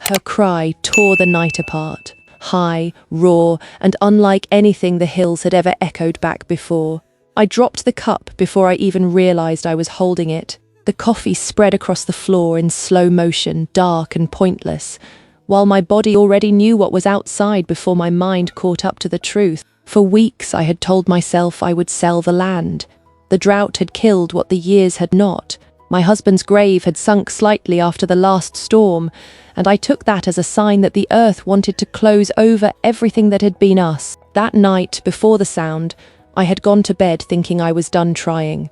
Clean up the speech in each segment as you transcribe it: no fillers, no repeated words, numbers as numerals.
Her cry tore the night apart, high, raw, and unlike anything the hills had ever echoed back before. I dropped the cup before I even realized I was holding it. The coffee spread across the floor in slow motion, dark and pointless, while my body already knew what was outside before my mind caught up to the truth. For weeks I had told myself I would sell the land. The drought had killed what the years had not. My husband's grave had sunk slightly after the last storm, and I took that as a sign that the earth wanted to close over everything that had been us. That night, before the sound, I had gone to bed thinking I was done trying.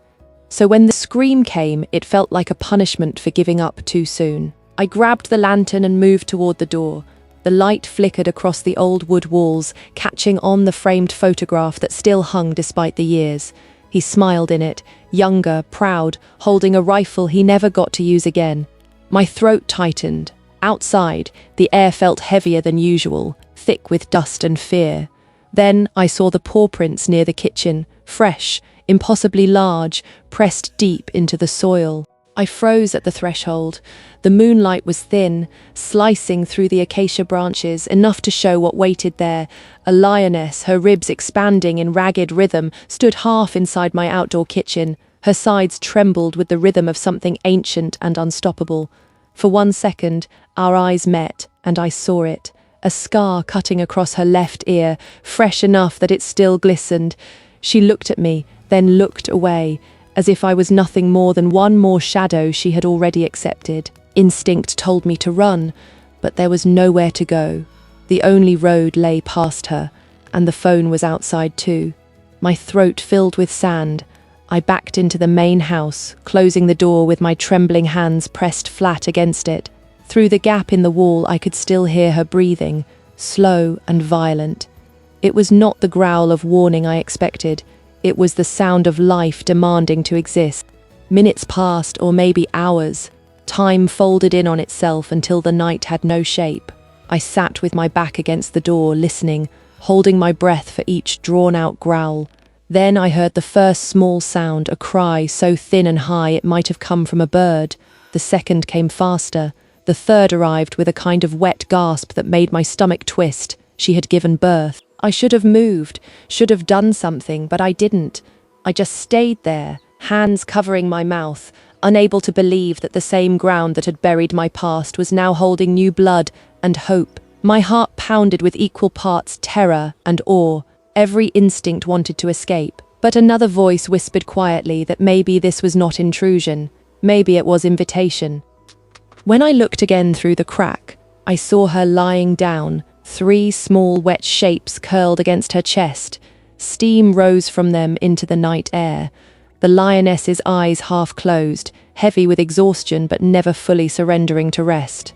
So when the scream came, it felt like a punishment for giving up too soon. I grabbed the lantern and moved toward the door. The light flickered across the old wood walls, catching on the framed photograph that still hung despite the years. He smiled in it, younger, proud, holding a rifle he never got to use again. My throat tightened. Outside, the air felt heavier than usual, thick with dust and fear. Then I saw the paw prints near the kitchen, fresh, impossibly large, pressed deep into the soil. I froze at the threshold. The moonlight was thin, slicing through the acacia branches, enough to show what waited there. A lioness, her ribs expanding in ragged rhythm, stood half inside my outdoor kitchen. Her sides trembled with the rhythm of something ancient and unstoppable. For 1 second, our eyes met, and I saw it. A scar cutting across her left ear, fresh enough that it still glistened. She looked at me, then looked away, as if I was nothing more than one more shadow she had already accepted. Instinct told me to run, but there was nowhere to go. The only road lay past her, and the phone was outside too. My throat filled with sand. I backed into the main house, closing the door with my trembling hands pressed flat against it. Through the gap in the wall I could still hear her breathing, slow and violent. It was not the growl of warning I expected. It was the sound of life demanding to exist. Minutes passed, or maybe hours. Time folded in on itself until the night had no shape. I sat with my back against the door, listening, holding my breath for each drawn-out growl. Then I heard the first small sound, a cry so thin and high it might have come from a bird. The second came faster. The third arrived with a kind of wet gasp that made my stomach twist. She had given birth. I should have moved, should have done something, but I didn't. I just stayed there, hands covering my mouth, unable to believe that the same ground that had buried my past was now holding new blood and hope. My heart pounded with equal parts terror and awe. Every instinct wanted to escape. But another voice whispered quietly that maybe this was not intrusion. Maybe it was invitation. When I looked again through the crack, I saw her lying down, 3 small wet shapes curled against her chest. Steam rose from them into the night air. The lioness's eyes half closed, heavy with exhaustion but never fully surrendering to rest.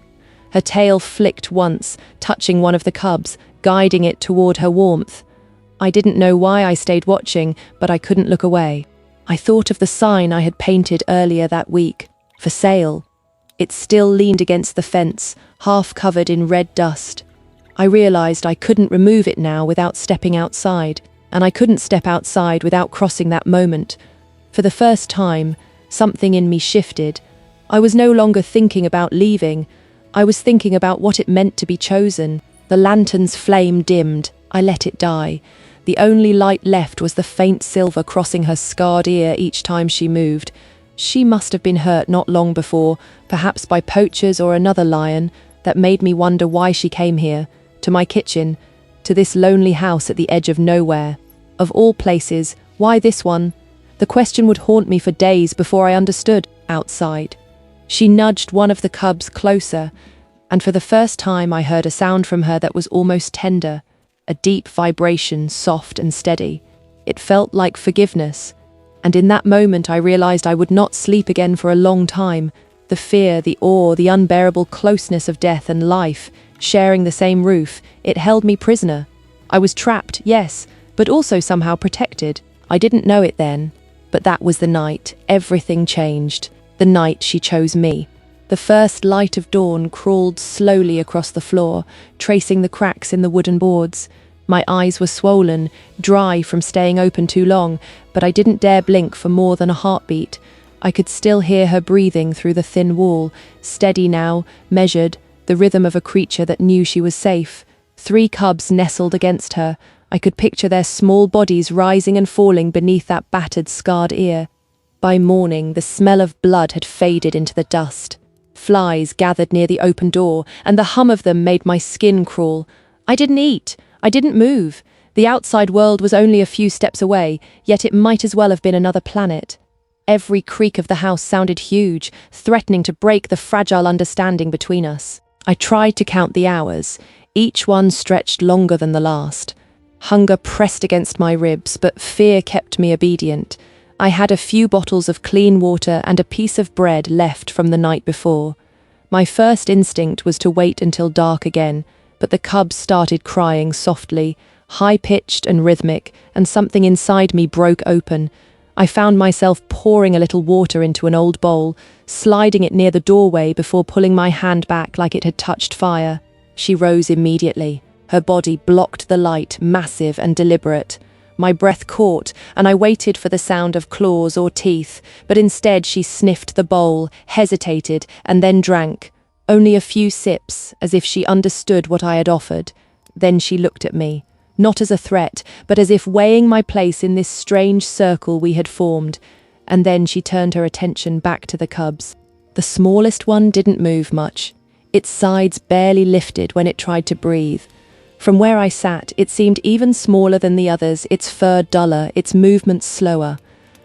Her tail flicked once, touching one of the cubs, guiding it toward her warmth. I didn't know why I stayed watching, but I couldn't look away. I thought of the sign I had painted earlier that week, for sale. It still leaned against the fence, half covered in red dust. I realized I couldn't remove it now without stepping outside, and I couldn't step outside without crossing that moment. For the first time, something in me shifted. I was no longer thinking about leaving. I was thinking about what it meant to be chosen. The lantern's flame dimmed. I let it die. The only light left was the faint silver crossing her scarred ear each time she moved. She must have been hurt not long before, perhaps by poachers or another lion. That made me wonder why she came here, to my kitchen, to this lonely house at the edge of nowhere. Of all places, why this one? The question would haunt me for days before I understood. Outside. She nudged one of the cubs closer, and for the first time I heard a sound from her that was almost tender, a deep vibration, soft and steady. It felt like forgiveness, and in that moment I realized I would not sleep again for a long time. The fear, the awe, the unbearable closeness of death and life, sharing the same roof, it held me prisoner. I was trapped, yes, but also somehow protected. I didn't know it then, but that was the night. Everything changed. The night she chose me. The first light of dawn crawled slowly across the floor, tracing the cracks in the wooden boards. My eyes were swollen, dry from staying open too long, but I didn't dare blink for more than a heartbeat. I could still hear her breathing through the thin wall, steady now, measured, the rhythm of a creature that knew she was safe. 3 cubs nestled against her. I could picture their small bodies rising and falling beneath that battered, scarred ear. By morning, the smell of blood had faded into the dust. Flies gathered near the open door, and the hum of them made my skin crawl. I didn't eat. I didn't move. The outside world was only a few steps away, yet it might as well have been another planet. Every creak of the house sounded huge, threatening to break the fragile understanding between us. I tried to count the hours. Each one stretched longer than the last. Hunger pressed against my ribs, but fear kept me obedient. I had a few bottles of clean water and a piece of bread left from the night before. My first instinct was to wait until dark again, but the cubs started crying softly, high-pitched and rhythmic, and something inside me broke open. I found myself pouring a little water into an old bowl, sliding it near the doorway before pulling my hand back like it had touched fire. She rose immediately. Her body blocked the light, massive and deliberate. My breath caught, and I waited for the sound of claws or teeth, but instead she sniffed the bowl, hesitated, and then drank. Only a few sips, as if she understood what I had offered. Then she looked at me, not as a threat, but as if weighing my place in this strange circle we had formed. And then she turned her attention back to the cubs. The smallest one didn't move much. Its sides barely lifted when it tried to breathe. From where I sat, it seemed even smaller than the others, its fur duller, its movements slower.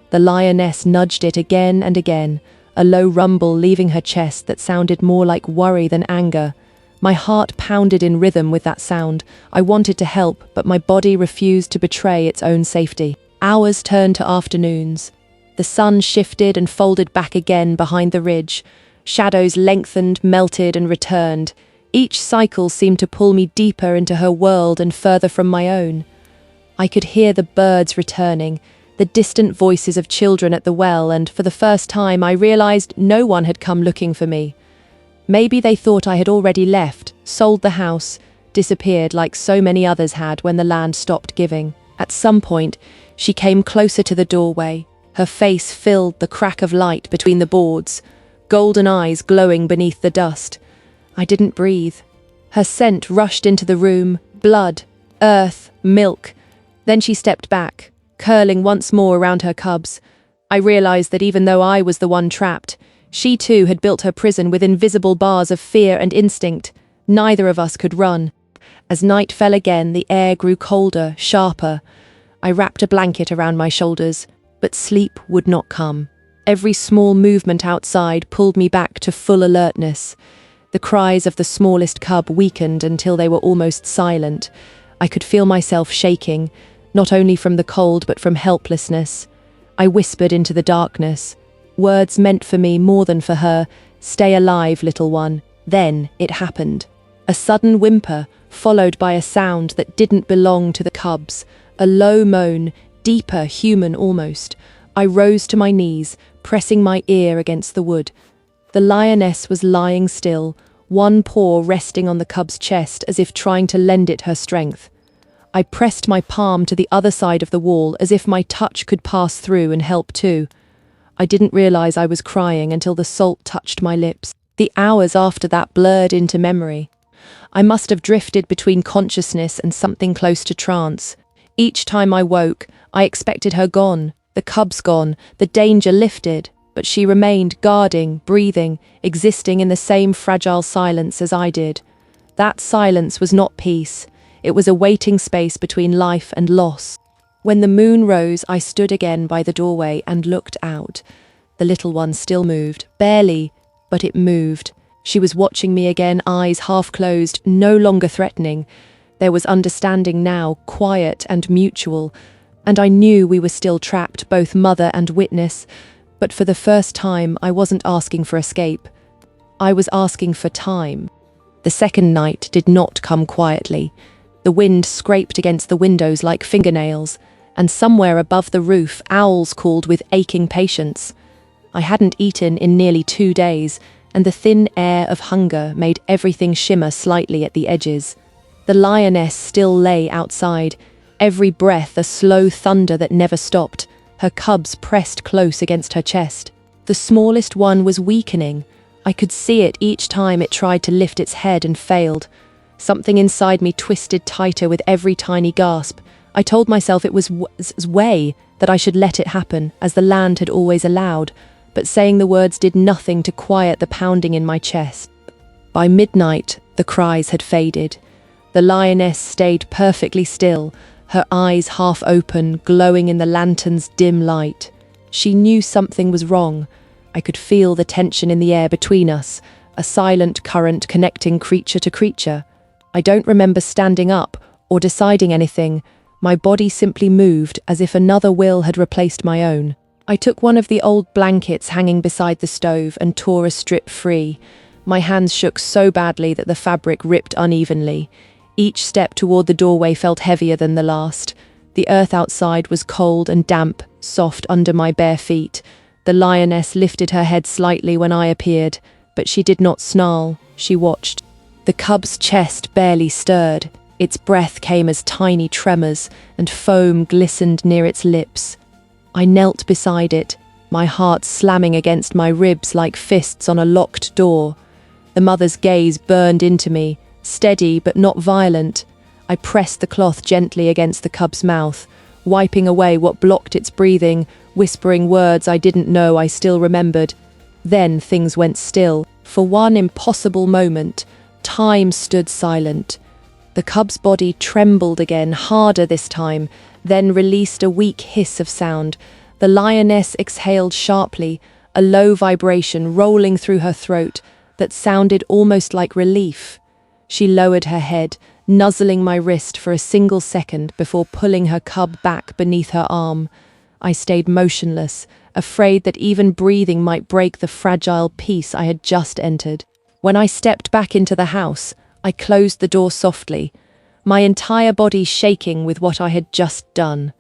The lioness nudged it again and again, a low rumble leaving her chest that sounded more like worry than anger. My heart pounded in rhythm with that sound. I wanted to help, but my body refused to betray its own safety. Hours turned to afternoons. The sun shifted and folded back again behind the ridge. Shadows lengthened, melted, and returned. Each cycle seemed to pull me deeper into her world and further from my own. I could hear the birds returning, the distant voices of children at the well, and for the first time I realized no one had come looking for me. Maybe they thought I had already left, sold the house, disappeared like so many others had when the land stopped giving. At some point, she came closer to the doorway. Her face filled the crack of light between the boards, golden eyes glowing beneath the dust. I didn't breathe. Her scent rushed into the room, blood, earth, milk. Then she stepped back, curling once more around her cubs. I realized that even though I was the one trapped, she too had built her prison with invisible bars of fear and instinct. Neither of us could run. As night fell again, the air grew colder, sharper. I wrapped a blanket around my shoulders, but sleep would not come. Every small movement outside pulled me back to full alertness. The cries of the smallest cub weakened until they were almost silent. I could feel myself shaking, not only from the cold but from helplessness. I whispered into the darkness. Words meant for me more than for her. "Stay alive, little one." Then it happened. A sudden whimper, followed by a sound that didn't belong to the cubs. A low moan, deeper, human almost. I rose to my knees, pressing my ear against the wood. The lioness was lying still, one paw resting on the cub's chest as if trying to lend it her strength. I pressed my palm to the other side of the wall as if my touch could pass through and help too. I didn't realize I was crying until the salt touched my lips. The hours after that blurred into memory. I must have drifted between consciousness and something close to trance. Each time I woke, I expected her gone, the cubs gone, the danger lifted. But she remained guarding, breathing, existing in the same fragile silence as I did. That silence was not peace. It was a waiting space between life and loss. When the moon rose, I stood again by the doorway and looked out. The little one still moved, barely, but it moved. She was watching me again, eyes half closed, no longer threatening. There was understanding now, quiet and mutual. And I knew we were still trapped, both mother and witness. But for the first time, I wasn't asking for escape. I was asking for time. The second night did not come quietly. The wind scraped against the windows like fingernails, and somewhere above the roof, owls called with aching patience. I hadn't eaten in nearly 2 days, and the thin air of hunger made everything shimmer slightly at the edges. The lioness still lay outside, every breath a slow thunder that never stopped. Her cubs pressed close against her chest. The smallest one was weakening. I could see it each time it tried to lift its head and failed. Something inside me twisted tighter with every tiny gasp. I told myself it was way, that I should let it happen, as the land had always allowed, but saying the words did nothing to quiet the pounding in my chest. By midnight, the cries had faded. The lioness stayed perfectly still, her eyes half open, glowing in the lantern's dim light. She knew something was wrong. I could feel the tension in the air between us, a silent current connecting creature to creature. I don't remember standing up or deciding anything. My body simply moved as if another will had replaced my own. I took one of the old blankets hanging beside the stove and tore a strip free. My hands shook so badly that the fabric ripped unevenly. Each step toward the doorway felt heavier than the last. The earth outside was cold and damp, soft under my bare feet. The lioness lifted her head slightly when I appeared, but she did not snarl. She watched. The cub's chest barely stirred. Its breath came as tiny tremors, and foam glistened near its lips. I knelt beside it, my heart slamming against my ribs like fists on a locked door. The mother's gaze burned into me, steady but not violent. I pressed the cloth gently against the cub's mouth, wiping away what blocked its breathing, whispering words I didn't know I still remembered. Then things went still. For one impossible moment, time stood silent. The cub's body trembled again, harder this time, then released a weak hiss of sound. The lioness exhaled sharply, a low vibration rolling through her throat that sounded almost like relief. She lowered her head, nuzzling my wrist for a single second before pulling her cub back beneath her arm. I stayed motionless, afraid that even breathing might break the fragile peace I had just entered. When I stepped back into the house, I closed the door softly, my entire body shaking with what I had just done.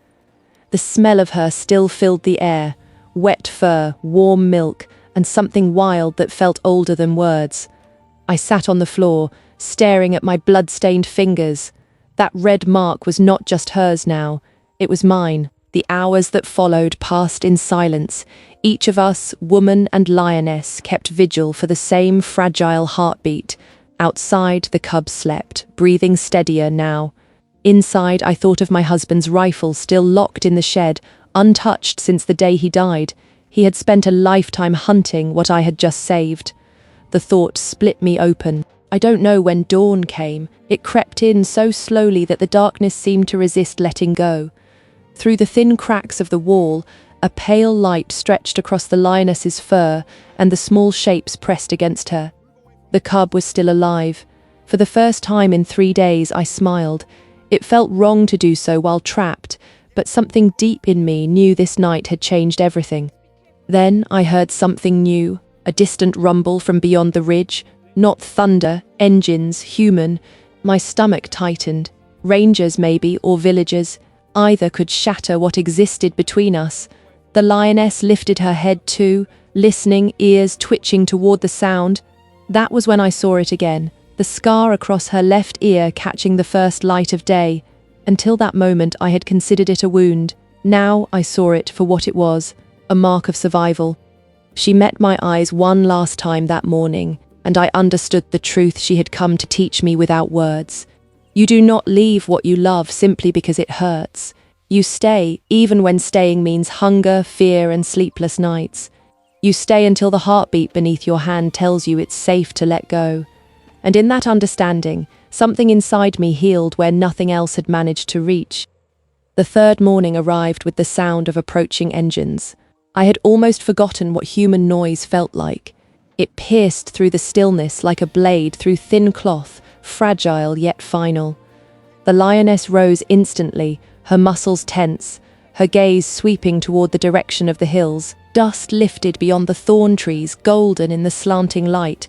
The smell of her still filled the air, wet fur, warm milk, and something wild that felt older than words. I sat on the floor, staring at my blood-stained fingers. That red mark was not just hers now, it was mine. The hours that followed passed in silence. Each of us, woman and lioness, kept vigil for the same fragile heartbeat. Outside, the cub slept, breathing steadier now. Inside, I thought of my husband's rifle still locked in the shed, untouched since the day he died. He had spent a lifetime hunting what I had just saved. The thought split me open. I don't know when dawn came. It crept in so slowly that the darkness seemed to resist letting go. Through the thin cracks of the wall, a pale light stretched across the lioness's fur, and the small shapes pressed against her. The cub was still alive. For the first time in 3 days, I smiled. It felt wrong to do so while trapped, but something deep in me knew this night had changed everything. Then I heard something new, a distant rumble from beyond the ridge. Not thunder, engines, human. My stomach tightened. Rangers maybe, or villagers. Either could shatter what existed between us. The lioness lifted her head too, listening, ears twitching toward the sound. That was when I saw it again, the scar across her left ear catching the first light of day. Until that moment, I had considered it a wound. Now I saw it for what it was, a mark of survival. She met my eyes one last time that morning, and I understood the truth she had come to teach me without words. You do not leave what you love simply because it hurts. You stay, even when staying means hunger, fear, and sleepless nights. You stay until the heartbeat beneath your hand tells you it's safe to let go. And in that understanding, something inside me healed where nothing else had managed to reach. The third morning arrived with the sound of approaching engines. I had almost forgotten what human noise felt like. It pierced through the stillness like a blade through thin cloth, fragile yet final. The lioness rose instantly, her muscles tense, her gaze sweeping toward the direction of the hills. Dust lifted beyond the thorn trees, golden in the slanting light.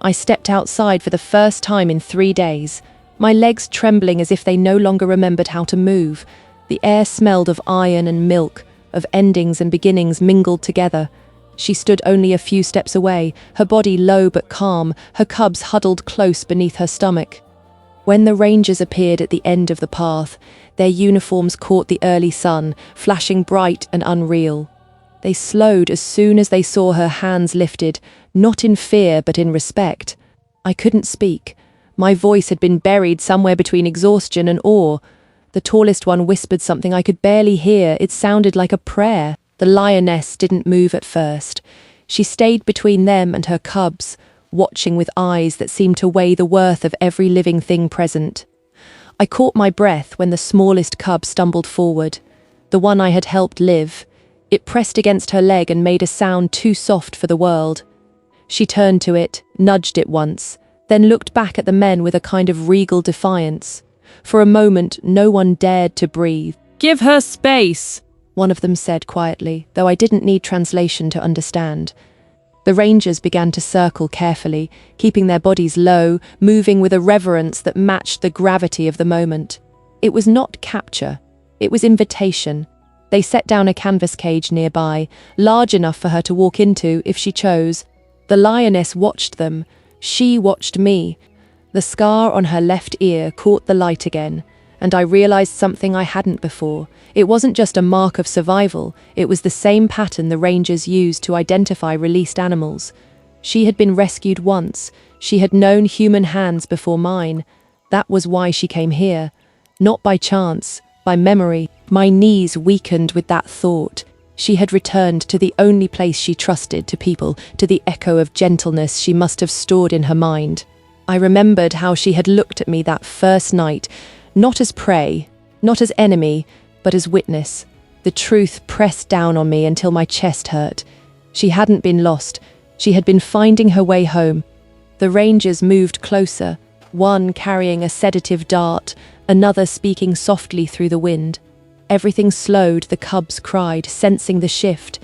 I stepped outside for the first time in 3 days, my legs trembling as if they no longer remembered how to move. The air smelled of iron and milk, of endings and beginnings mingled together. She stood only a few steps away, her body low but calm, her cubs huddled close beneath her stomach. When the rangers appeared at the end of the path, their uniforms caught the early sun, flashing bright and unreal. They slowed as soon as they saw her hands lifted, not in fear but in respect. I couldn't speak. My voice had been buried somewhere between exhaustion and awe. The tallest one whispered something I could barely hear. It sounded like a prayer. The lioness didn't move at first. She stayed between them and her cubs, watching with eyes that seemed to weigh the worth of every living thing present. I caught my breath when the smallest cub stumbled forward, the one I had helped live. It pressed against her leg and made a sound too soft for the world. She turned to it, nudged it once, then looked back at the men with a kind of regal defiance. For a moment, no one dared to breathe. "Give her space," one of them said quietly, though I didn't need translation to understand. The rangers began to circle carefully, keeping their bodies low, moving with a reverence that matched the gravity of the moment. It was not capture, it was invitation. They set down a canvas cage nearby, large enough for her to walk into if she chose. The lioness watched them. She watched me. The scar on her left ear caught the light again, and I realized something I hadn't before. It wasn't just a mark of survival, it was the same pattern the rangers used to identify released animals. She had been rescued once. She had known human hands before mine. That was why she came here. Not by chance, by memory. My knees weakened with that thought. She had returned to the only place she trusted, to people, to the echo of gentleness she must have stored in her mind. I remembered how she had looked at me that first night, not as prey, not as enemy, but as witness. The truth pressed down on me until my chest hurt. She hadn't been lost. She had been finding her way home. The rangers moved closer, one carrying a sedative dart, another speaking softly through the wind. Everything slowed, the cubs cried, sensing the shift.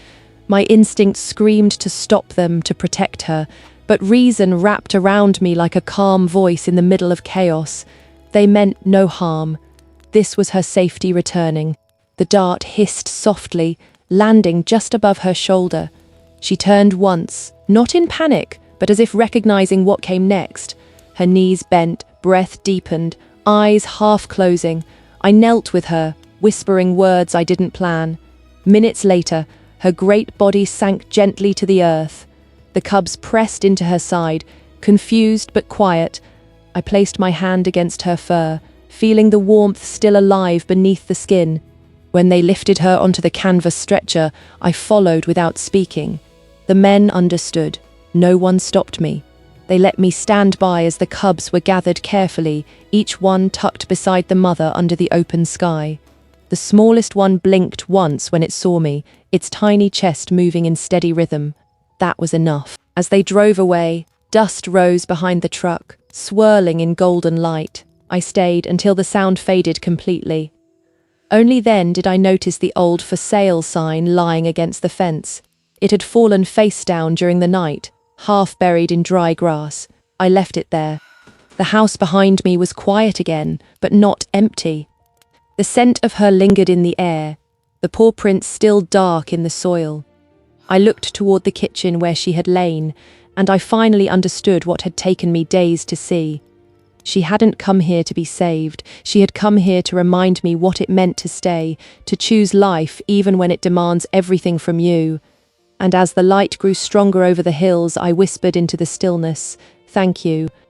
My instinct screamed to stop them, to protect her, but reason wrapped around me like a calm voice in the middle of chaos. They meant no harm. This was her safety returning. The dart hissed softly, landing just above her shoulder. She turned once, not in panic, but as if recognizing what came next. Her knees bent, breath deepened, eyes half closing. I knelt with her, whispering words I didn't plan. Minutes later, her great body sank gently to the earth. The cubs pressed into her side, confused but quiet. I placed my hand against her fur, feeling the warmth still alive beneath the skin. When they lifted her onto the canvas stretcher, I followed without speaking. The men understood. No one stopped me. They let me stand by as the cubs were gathered carefully, each one tucked beside the mother under the open sky. The smallest one blinked once when it saw me, its tiny chest moving in steady rhythm. That was enough. As they drove away, dust rose behind the truck, swirling in golden light. I stayed until the sound faded completely. Only then did I notice the old "for sale" sign lying against the fence. It had fallen face down during the night, half buried in dry grass. I left it there. The house behind me was quiet again, but not empty. The scent of her lingered in the air, the paw prints still dark in the soil. I looked toward the kitchen where she had lain, and I finally understood what had taken me days to see. She hadn't come here to be saved. She had come here to remind me what it meant to stay, to choose life even when it demands everything from you. And as the light grew stronger over the hills, I whispered into the stillness, "Thank you."